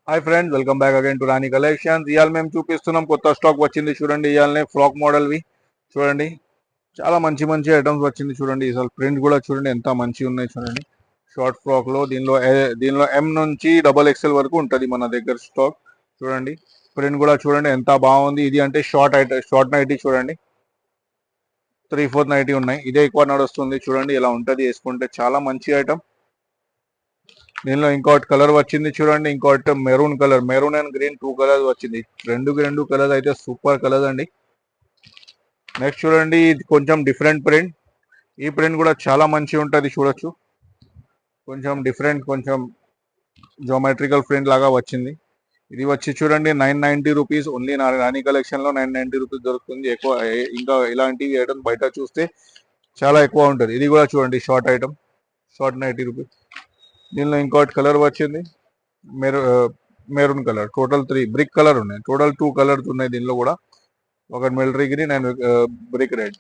Hi friends, welcome back again to Rani collections. ఇవాళ మేము చూపిస్తున్నాం కొత్త స్టాక్ వచ్చింది చూడండి. ఇవాళనే ఫ్రాక్ మోడల్వి చూడండి. చాలా మంచి మంచి ఐటమ్స్ వచ్చింది చూడండి. అసలు ప్రింట్ కూడా చూడండి ఎంత మంచిగా ఉన్నాయి చూడండి. షార్ట్ ఫ్రాక్ లో దీనిలో ఎం నుంచి XXL వరకు ఉంటుంది మన దగ్గర స్టాక్ చూడండి. ప్రింట్ కూడా చూడండి ఎంత బాగుంది. ఇది అంటే షార్ట్ నైటీ చూడండి. 3/4 నైటీ ఉన్నాయి. ఇదే ఎక్కువ నడుస్తుంది చూడండి. ఇలా ఉంటుంది వేసుకుంటే చాలా మంచి ఐటమ్. దీనిలో ఇంకోటి కలర్ వచ్చింది చూడండి. ఇంకోటి మెరూన్ అండ్ గ్రీన్ 2 కలర్స్ వచ్చింది. రెండు కలర్స్ అయితే సూపర్ కలర్స్ అండి. నెక్స్ట్ చూడండి, ఇది కొంచెం డిఫరెంట్ ప్రింట్. ఈ ప్రింట్ కూడా చాలా మంచిగా ఉంటుంది చూడొచ్చు. కొంచెం డిఫరెంట్, కొంచెం జోమెట్రికల్ ప్రింట్ లాగా వచ్చింది. ఇది వచ్చి చూడండి 990 రూపీస్ ఓన్లీ. రాణి కలెక్షన్ లో 990 రూపీస్ దొరుకుతుంది. ఎక్కువ ఇంకా ఇలాంటివి ఐటమ్ బయట చూస్తే చాలా ఎక్కువ ఉంటుంది. ఇది కూడా చూడండి షార్ట్ ఐటమ్, షార్ట్ 90 రూపీస్. దీనిలో ఇంకోటి కలర్ వచ్చింది maroon colour. Total 3 brick colour ఉన్నాయి. టోటల్ 2 కలర్స్ ఉన్నాయి దీనిలో కూడా. ఒకటి military green and brick red.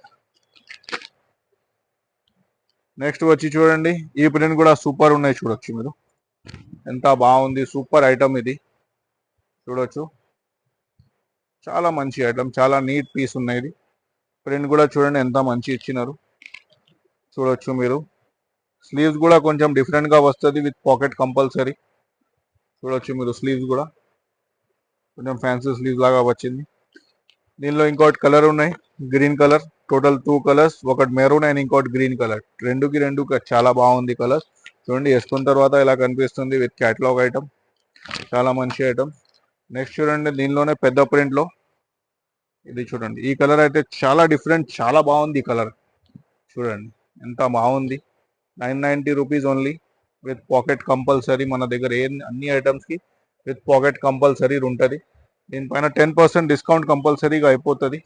Next వచ్చి చూడండి, ఈ ప్రింట్ కూడా సూపర్ ఉన్నాయి చూడొచ్చు మీరు. ఎంత బాగుంది, సూపర్ ఐటమ్ ఇది చూడొచ్చు. చాలా మంచి ఐటమ్, చాలా నీట్ పీస్ ఉన్నాయి. ఇది ప్రింట్ కూడా చూడండి ఎంత మంచి ఇచ్చినారు చూడొచ్చు మీరు. స్లీవ్స్ కూడా కొంచెం డిఫరెంట్ గా వస్తుంది విత్ పాకెట్ కంపల్సరీ చూడొచ్చు మీరు. స్లీవ్స్ కూడా కొంచెం ఫ్యాన్సీ స్లీవ్స్ లాగా వచ్చింది. దీనిలో ఇంకోటి కలర్ ఉన్నాయి, గ్రీన్ కలర్. టోటల్ 2 కలర్స్, ఒకటి మెరూన్ అండ్ ఇంకోటి గ్రీన్ కలర్. రెండు చాలా బాగుంది కలర్ చూడండి. వేసుకున్న తర్వాత ఇలా కనిపిస్తుంది విత్ క్యాటలాగ్ ఐటమ్. చాలా మంచి ఐటమ్. నెక్స్ట్ చూడండి, దీనిలోనే పెద్ద ప్రింట్ లో ఇది చూడండి. ఈ కలర్ అయితే చాలా డిఫరెంట్, చాలా బాగుంది ఈ కలర్ చూడండి. ఎంత బాగుంది. 990 rupees only with pocket compulsory. మన దగ్గర అన్ని ఐటమ్స్ కి విత్ పాకెట్ కంపల్సరీ ఉంటుంది. దీనిపైన 10% డిస్కౌంట్ కంపల్సరీగా అయిపోతుంది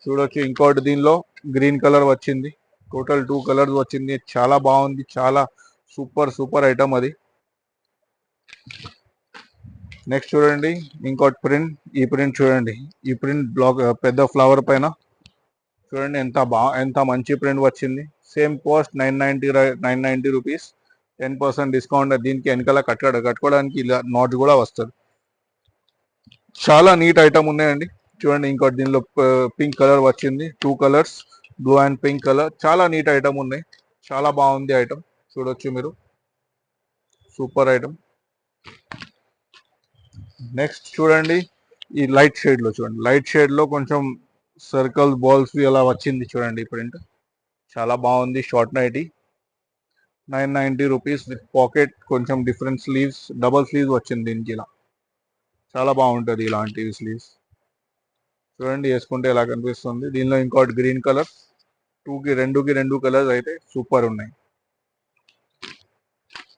చూడొచ్చు. ఇంకోటి దీనిలో గ్రీన్ కలర్ వచ్చింది. టోటల్ 2 కలర్స్ వచ్చింది. చాలా బాగుంది, చాలా సూపర్ ఐటమ్ అది. నెక్స్ట్ చూడండి, ఇంకోటి ప్రింట్. ఈ ప్రింట్ చూడండి. ఈ ప్రింట్ బ్లాక్ పెద్ద ఫ్లవర్ పైన చూడండి ఎంత మంచి ప్రింట్ వచ్చింది. Same cost 990 rupees. 10% డిస్కౌంట్. దీనికి వెనకాల కట్టుకోవడానికి ఇలా నాట్ కూడా వస్తుంది. చాలా నీట్ ఐటమ్ ఉన్నాయండి చూడండి. ఇంకోటి దీనిలో పింక్ కలర్ వచ్చింది. 2 colours, blue and pink colour. చాలా నీట్ ఐటమ్ ఉన్నాయి. చాలా బాగుంది ఐటమ్ చూడొచ్చు మీరు. Super item. నెక్స్ట్ చూడండి, ఈ లైట్ షేడ్ లో చూడండి. లైట్ షేడ్ లో కొంచెం సర్కిల్ బాల్స్ అలా వచ్చింది చూడండి. ప్రింట్ చాలా బాగుంది. Short nightie 990 rupees with pocket. కొంచెం డిఫరెంట్ స్లీవ్స్, డబల్ స్లీవ్స్ వచ్చింది దీనికి. ఇలా చాలా బాగుంటుంది ఇలాంటివి స్లీవ్స్ చూడండి. వేసుకుంటే ఎలా కనిపిస్తుంది. దీనిలో ఇంకోటి గ్రీన్ కలర్. రెండు కలర్స్ అయితే సూపర్ ఉన్నాయి.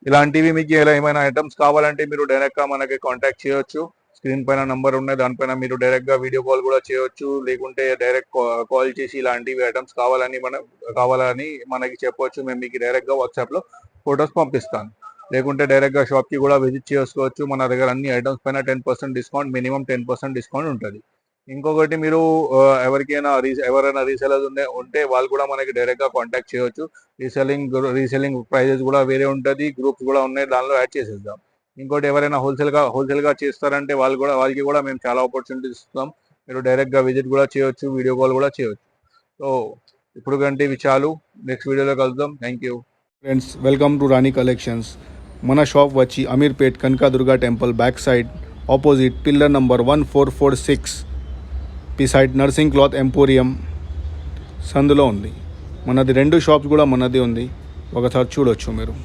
ఇలాంటివి మీకు ఏమైనా ఐటమ్స్ కావాలంటే మీరు డైరెక్ట్ గా మనకి కాంటాక్ట్ చేయొచ్చు. స్క్రీన్ పైన నంబర్ ఉన్నాయి, దానిపైన మీరు డైరెక్ట్ గా వీడియో కాల్ కూడా చేయొచ్చు. లేకుంటే డైరెక్ట్ కాల్ చేసి ఇలాంటివి ఐటమ్స్ కావాలని మనకి చెప్పొచ్చు. మేము మీకు డైరెక్ట్ గా వాట్సాప్ లో ఫొటోస్ పంపిస్తాను. లేకుంటే డైరెక్ట్ గా షాప్ కి కూడా విజిట్ చేసుకోవచ్చు. మన దగ్గర అన్ని ఐటమ్స్ పైన 10% డిస్కౌంట్, మినిమం 10% డిస్కౌంట్ ఉంటుంది. ఇంకొకటి, మీరు ఎవరైనా రీసెలర్స్ ఉంటే వాళ్ళు కూడా మనకి డైరెక్ట్ గా కాంటాక్ట్ చేయొచ్చు. రీసెల్లింగ్ ప్రైజెస్ కూడా వేరే ఉంటుంది. గ్రూప్స్ కూడా ఉన్నాయి, దానిలో యాడ్ చేసేద్దాం. ఇంకోటి, ఎవరైనా హోల్సేల్ గా చేస్తారంటే వాళ్ళకి కూడా మేము చాలా ఆపర్చునిటీస్ ఇస్తాం. మీరు డైరెక్ట్ గా విజిట్ కూడా చేయొచ్చు, వీడియో కాల్ కూడా చేయొచ్చు. సో ఇప్పుడు కంటే ఇవి చాలు. నెక్స్ట్ వీడియోలో కలుద్దాం. Thank you friends, welcome to Rani collections. మన షాప్ వచ్చి Ameerpet Kanakadurga temple back side opposite pillar number 1446 beside nursing cloth emporium సందులో ఉంది. మనది 2 షాప్స్ కూడా మనది ఉంది. ఒకసారి చూడొచ్చు మీరు.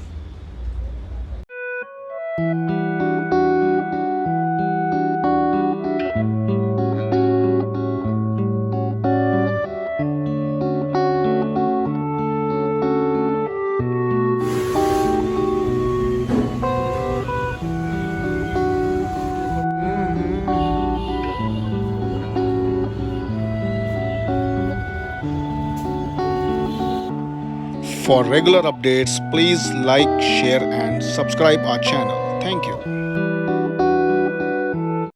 For regular updates, please like, share and subscribe our channel. Thank you.